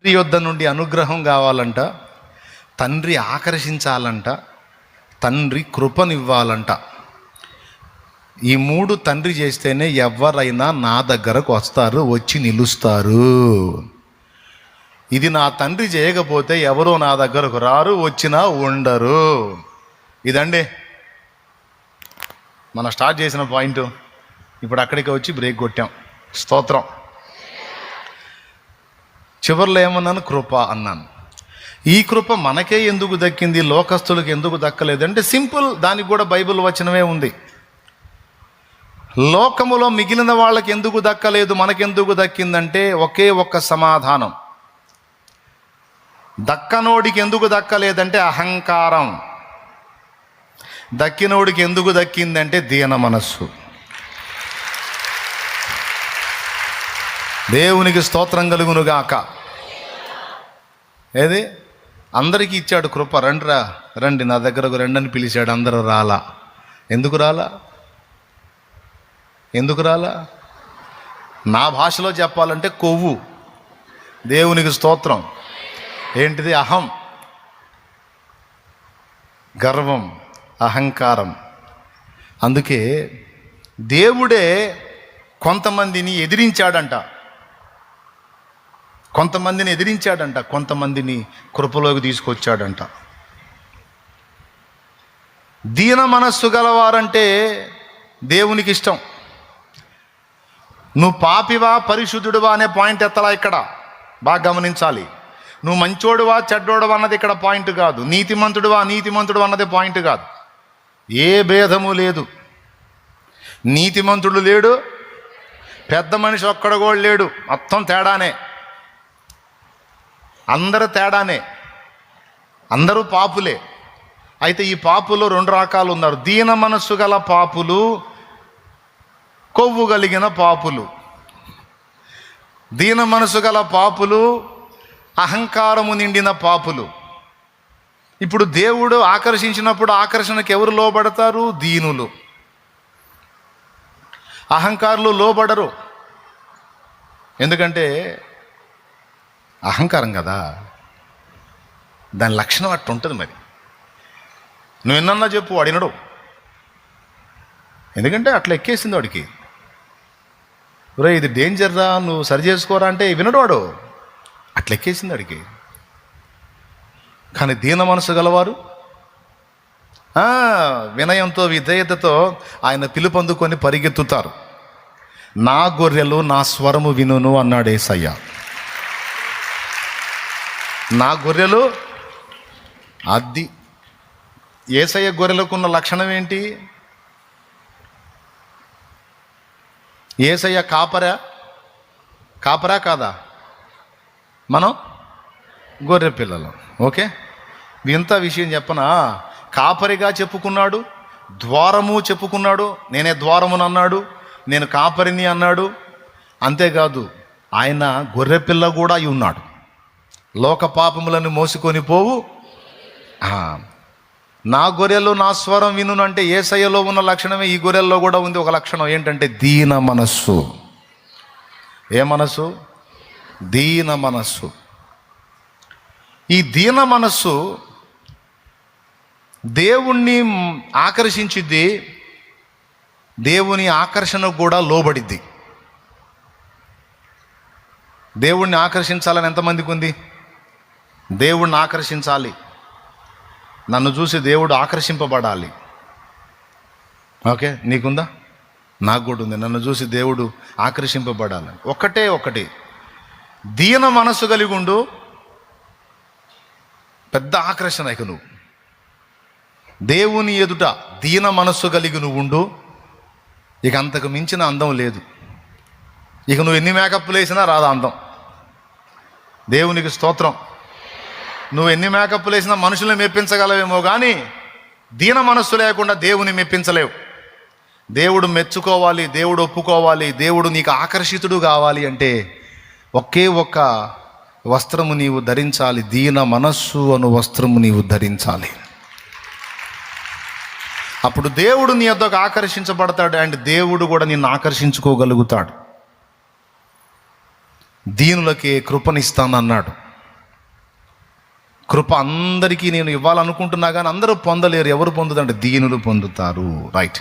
తండ్రి యొద్ద నుండి అనుగ్రహం కావాలంట, తండ్రి ఆకర్షించాలంట, తండ్రి కృపనివ్వాలంట. ఈ మూడు తండ్రి చేస్తేనే ఎవరైనా నా దగ్గరకు వస్తారు, వచ్చి నిలుస్తారు. ఇది నా తండ్రి చేయకపోతే ఎవరో నా దగ్గరకు రారు, వచ్చినా ఉండరు. ఇదండి మనం స్టార్ట్ చేసిన పాయింట్. ఇప్పుడు అక్కడికి వచ్చి బ్రేక్ కొట్టాం. స్తోత్రం. చివరిలో ఏమన్నాను? కృప అన్నాను. ఈ కృప మనకే ఎందుకు దక్కింది, లోకస్తులకు ఎందుకు దక్కలేదంటే సింపుల్. దానికి కూడా బైబిల్ వచనమే ఉంది. లోకములో మిగిలిన వాళ్ళకి ఎందుకు దక్కలేదు, మనకెందుకు దక్కిందంటే ఒకే ఒక్క సమాధానం. దక్కనోడికి ఎందుకు దక్కలేదంటే అహంకారం. దక్కినోడికి ఎందుకు దక్కిందంటే దీన మనస్సు. దేవునికి స్తోత్రం కలుగునుగాక. ఏది అందరికీ ఇచ్చాడు కృప. రండిరా రండి నా దగ్గరకు రండి అని పిలిచాడు. అందరూ రాలా. ఎందుకు రాలా? ఎందుకు రాలా? నా భాషలో చెప్పాలంటే కొవ్వు. దేవునికి స్తోత్రం. ఏంటిది? అహం, గర్వం, అహంకారం. అందుకే దేవుడే కొంతమందిని ఎదిరించాడంట, కొంతమందిని కృపలోకి తీసుకొచ్చాడంట. దీన మనస్సు గలవారంటే దేవునికి ఇష్టం. నువ్వు పాపివా పరిశుద్ధుడువా అనే పాయింట్ ఎత్తలా ఇక్కడ. బాగా గమనించాలి. నువ్వు మంచోడువా చెడ్డోడువా అన్నది ఇక్కడ పాయింట్ కాదు. నీతిమంతుడువా నీతిమంతుడు అన్నది పాయింట్ కాదు. ఏ భేదము లేదు. నీతిమంతుడు లేడు, పెద్ద మనిషి ఒక్కడ కూడా లేడు. మొత్తం తేడానే. అందరూ తేడానే, అందరూ పాపులే. అయితే ఈ పాపులో రెండు రకాలు ఉన్నారు. దీన మనస్సు గల పాపులు, కొవ్వు కలిగిన పాపులు. దీన మనసు గల పాపులు, అహంకారము నిండిన పాపులు. ఇప్పుడు దేవుడు ఆకర్షించినప్పుడు ఆకర్షణకు ఎవరు లోబడతారు? దీనులు. అహంకారులు లోబడరు. ఎందుకంటే అహంకారం కదా, దాని లక్షణం అట్టు ఉంటుంది. మరి నువ్వు ఎన్నన్నా చెప్పు, వాడినడు. ఎందుకంటే అట్లా ఎక్కేసింది వాడికి. రే ఇది డేంజర్ రా, నువ్వు సరి చేసుకోరా అంటే వినడు వాడు. అట్లా ఎక్కేసింది వాడికి. కానీ దీన మనసు గలవారు వినయంతో విధేయతతో ఆయన పిలుపొందుకొని పరిగెత్తుతారు. నా గొర్రెలు నా స్వరము వినును అన్నాడు యేసయ్య. నా గొర్రెలు. అది యేసయ్య గొర్రెలకు ఉన్న లక్షణం ఏంటి? యేసయ్య కాపరా కాదా? మనం గొర్రె పిల్లలు. ఓకే, ఇంత విషయం చెప్పనా? కాపరిగా చెప్పుకున్నాడు, ద్వారము చెప్పుకున్నాడు. నేనే ద్వారమును అన్నాడు, నేను కాపరిని అన్నాడు. అంతేకాదు ఆయన గొర్రెపిల్ల కూడా అయి ఉన్నాడు. లోక పాపములను మోసుకొని పోవు నా గొర్రెలు నా స్వరం వినును అంటే యేసయ్యలో ఉన్న లక్షణమే ఈ గొర్రెల్లో కూడా ఉంది. ఒక లక్షణం ఏంటంటే దీన మనస్సు. ఏ మనస్సు? దీన మనస్సు. ఈ దీన మనస్సు దేవుణ్ణి ఆకర్షించిద్ది, దేవుని ఆకర్షణకు కూడా లోబడిద్ది. దేవుణ్ణి ఆకర్షించాలని ఎంతమందికి ఉంది? దేవుణ్ణి ఆకర్షించాలి. నన్ను చూసి దేవుడు ఆకర్షింపబడాలి. ఓకే, నీకుందా? నాకు కూడా ఉంది. నన్ను చూసి దేవుడు ఆకర్షింపబడాలి. ఒకటి దీన మనస్సు కలిగి ఉండు, పెద్ద ఆకర్షణ. ఇక నువ్వు దేవుని ఎదుట దీన మనస్సు కలిగి నువ్వు ఉండు, ఇక అంతకు మించిన అందం లేదు. ఇక నువ్వు ఎన్ని మేకప్లు వేసినా రాదా అందం. దేవునికి స్తోత్రం. నువ్వు ఎన్ని మేకప్లు వేసినా మనుషుల్ని మెప్పించగలవేమో కానీ దీన మనస్సు లేకుండా దేవుని మెప్పించలేవు. దేవుడు మెచ్చుకోవాలి, దేవుడు ఒప్పుకోవాలి, దేవుడు నీకు ఆకర్షితుడు కావాలి అంటే ఒకే ఒక్క వస్త్రము నీవు ధరించాలి. దీన మనస్సు అను వస్త్రము నీవు ధరించాలి. అప్పుడు దేవుడు నీ వద్దకు ఆకర్షించబడతాడు. అండ్ దేవుడు కూడా నిన్ను ఆకర్షించుకోగలుగుతాడు. దీనులకే కృపనిస్తానన్నాడు. కృప అందరికీ నేను ఇవ్వాలనుకుంటున్నా కానీ అందరూ పొందలేరు. ఎవరు పొందుతారంటే దీనులు పొందుతారు. రైట్.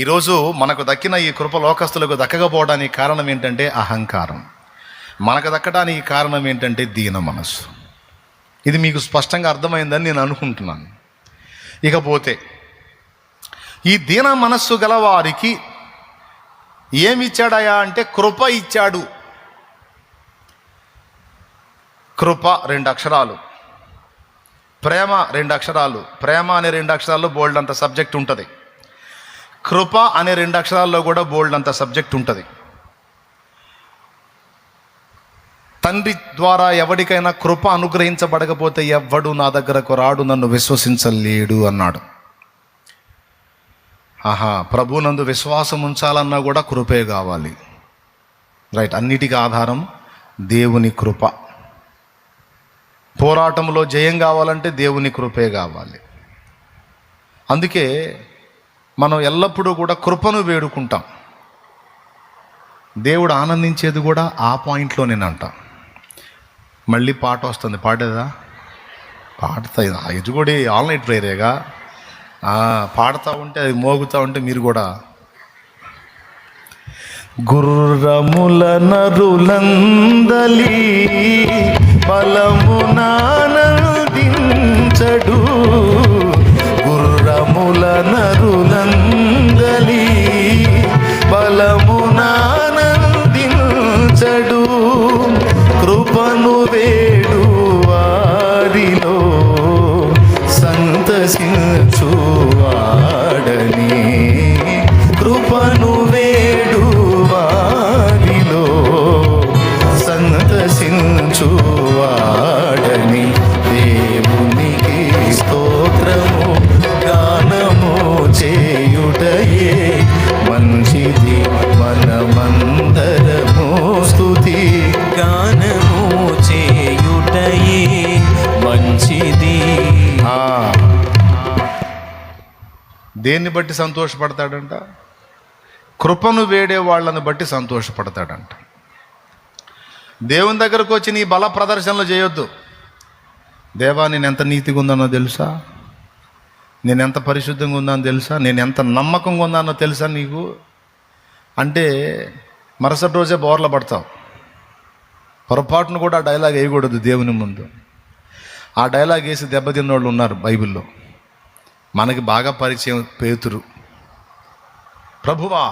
ఈరోజు మనకు దక్కిన ఈ కృప లోకస్తులకు దక్కకపోవడానికి కారణం ఏంటంటే అహంకారం. మనకు దక్కడానికి కారణం ఏంటంటే దీన మనస్సు. ఇది మీకు స్పష్టంగా అర్థమైందని నేను అనుకుంటున్నాను. ఇకపోతే ఈ దీన మనస్సు గల వారికి ఏమి ఇచ్చాడయా అంటే కృప ఇచ్చాడు. కృప 2 అక్షరాలు, ప్రేమ 2 అక్షరాలు. ప్రేమ అనే 2 అక్షరాల్లో బోల్డ్ అంత సబ్జెక్ట్ ఉంటుంది. కృప అనే 2 అక్షరాల్లో కూడా బోల్డ్ అంత సబ్జెక్ట్ ఉంటుంది. తండ్రి ద్వారా ఎవరికైనా కృప అనుగ్రహించబడకపోతే ఎవ్వడు నా దగ్గరకు రాడు, నన్ను విశ్వసించలేడు అన్నాడు. ప్రభు నందు విశ్వాసం ఉంచాలన్నా కూడా కృపే కావాలి. రైట్. అన్నిటికీ ఆధారం దేవుని కృప. పోరాటంలో జయం కావాలంటే దేవుని కృపే కావాలి. అందుకే మనం ఎల్లప్పుడూ కూడా కృపను వేడుకుంటాం. దేవుడు ఆనందించేది కూడా ఆ పాయింట్లోనేనంట. మళ్ళీ పాట వస్తుంది, పాడేదా? పాడతా. ఇది కూడా ఆల్ నైట్ ప్రేయరేగా. పాడుతూ ఉంటే అది మోగుతూ ఉంటే మీరు కూడా గుర్రముల నరులందలి బలమునానందించడు, గుర్రముల నరులందలి బలమునానందించడు, కృపను వేడు వారిలో సంతసించువాడని, కృపను వేడు వారిలో సంతసించువాడని, దేవునికి స్తోత్రము గానము చేయుటయే మంచిది, మనమందరము స్తుతి గానము చేయుటయే మంచిది. దేన్ని బట్టి సంతోషపడతాడంట? కృపను వేడే వాళ్ళని బట్టి సంతోషపడతాడంట. దేవుని దగ్గరకు వచ్చి నీ బల ప్రదర్శనలు చేయొద్దు. దేవా, నేను ఎంత నీతిగా ఉందానో తెలుసా, నేను ఎంత పరిశుద్ధంగా ఉందానో తెలుసా, నేను ఎంత నమ్మకంగా ఉందానో తెలుసా నీకు అంటే మరుసటి రోజే బోర్ల పడతావు. పొరపాటును కూడా ఆ డైలాగ్ వేయకూడదు దేవుని ముందు. ఆ డైలాగ్ వేసి దెబ్బతిన్నోళ్ళు ఉన్నారు బైబిల్లో. మనకి బాగా పరిచయం పేతురు. ప్రభువా,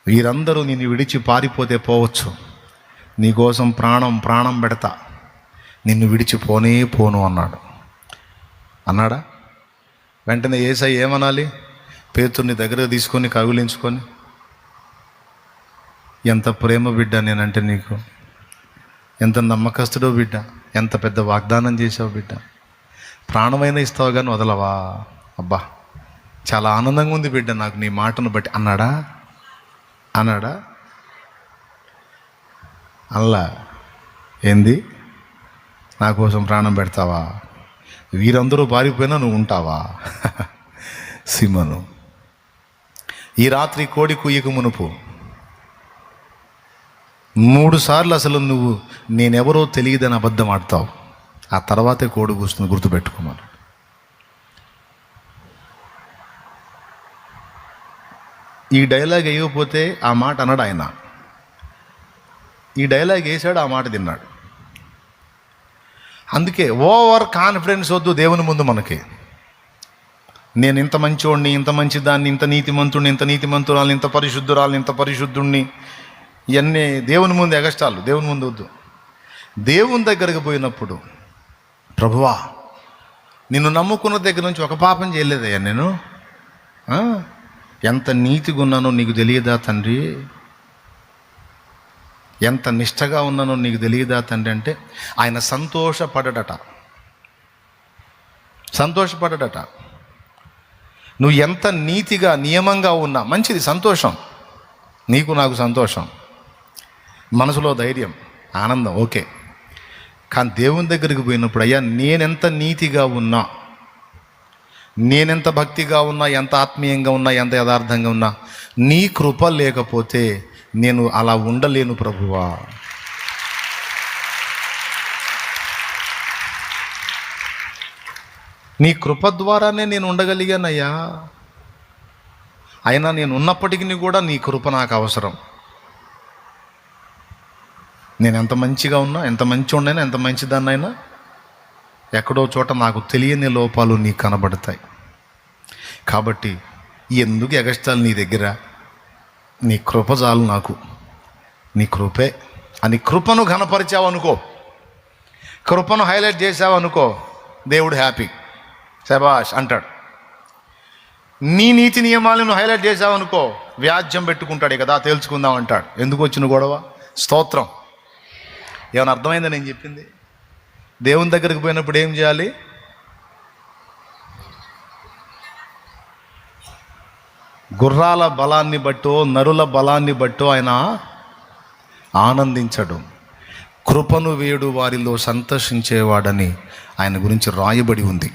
వీరందరూ నిన్ను విడిచి పారిపోతే పోవచ్చు, నీకోసం ప్రాణం పెడతా, నిన్ను విడిచి పోను అన్నాడా? వెంటనే యేసయ్య ఏమనాలి? పేతుర్ని దగ్గర తీసుకొని కవిలించుకొని, ఎంత ప్రేమ బిడ్డ నేనంటే నీకు, ఎంత నమ్మకస్తుడో బిడ్డ, ఎంత పెద్ద వాగ్దానం చేసావు బిడ్డ, ప్రాణమైనా ఇస్తావు కానీ వదలవా, అబ్బా చాలా ఆనందంగా ఉంది బిడ్డ నాకు నీ మాటను బట్టి అన్నాడా? అల్లా ఏంది, నా కోసం ప్రాణం పెడతావా, వీరందరూ పారిపోయినా నువ్వు ఉంటావా? సిమను, ఈ రాత్రి కోడి కుయ్యకు మునుపు 3 సార్లు అసలు నువ్వు నేనెవరో తెలియదని అబద్ధం ఆడతావు, ఆ తర్వాతే కోడి కూస్తుంది, గుర్తుపెట్టుకోమని. ఈ డైలాగ్ వేయకపోతే ఆ మాట అన్నాడు ఆయన. ఈ డైలాగ్ వేసాడు, ఆ మాట తిన్నాడు. అందుకే ఓవర్ కాన్ఫిడెన్స్ వద్దు దేవుని ముందు మనకి. నేను ఇంత మంచివాడిని, ఇంత మంచిదాన్ని, ఇంత నీతిమంతుడిని, ఇంత నీతిమంతురాలని, ఇంత పరిశుద్ధురాలని, ఇంత పరిశుద్ధుణ్ణి, ఇవన్నీ దేవుని ముందు ఎగస్టాలు. దేవుని ముందు వద్దు. దేవుని దగ్గరకు పోయినప్పుడు, ప్రభువా నిన్ను నమ్ముకున్న దగ్గర నుంచి ఒక పాపం చేయలేదయ్యా నేను, ఎంత నీతిగా ఉన్నానో నీకు తెలియదా తండ్రి, ఎంత నిష్టగా ఉన్నానో నీకు తెలియదా తండ్రి అంటే ఆయన సంతోషపడట. నువ్వు ఎంత నీతిగా నియమంగా ఉన్నా మంచిది, సంతోషం, నీకు నాకు సంతోషం, మనసులో ధైర్యం, ఆనందం, ఓకే. కానీ దేవుని దగ్గరికి పోయినప్పుడు, అయ్యా నేనెంత నీతిగా ఉన్నా, నేనెంత భక్తిగా ఉన్నా, ఎంత ఆత్మీయంగా ఉన్నా, ఎంత యథార్థంగా ఉన్నా, నీ కృప లేకపోతే నేను అలా ఉండలేను ప్రభువా. నీ కృప ద్వారానే నేను ఉండగలిగానయ్యా. అయినా నేను ఉన్నప్పటికీ కూడా నీ కృప నాకు అవసరం. నేను ఎంత మంచిగా ఉన్నా, ఎంత మంచి ఉండైనా, ఎంత మంచిదాన్నైనా ఎక్కడో చోట నాకు తెలియని లోపాలు నీకు కనబడతాయి. కాబట్టి ఎందుకు ఎగస్టాలు నీ దగ్గర? నీ కృప చాలు నాకు, నీ కృపే అని కృపను ఘనపరిచావనుకో, కృపను హైలైట్ చేసావనుకో, దేవుడు హ్యాపీ, శబాష్ అంటాడు. నీ నీతి నియమాలను హైలైట్ చేసావనుకో, వ్యాజ్యం పెట్టుకుంటాడు, కదా తేల్చుకుందాం అంటాడు. ఎందుకు వచ్చిన గొడవ? స్తోత్రం. ఏమైనా అర్థమైందా నేను చెప్పింది? దేవుని దగ్గరికి పోయినప్పుడు ఏం చేయాలి? గుర్రాల బలాన్ని బట్టో, నరుల బలాన్ని బట్టో ఆయన ఆనందించడు. కృపను వేడు వారిలో సంతోషించేవాడని ఆయన గురించి రాయబడి ఉంది.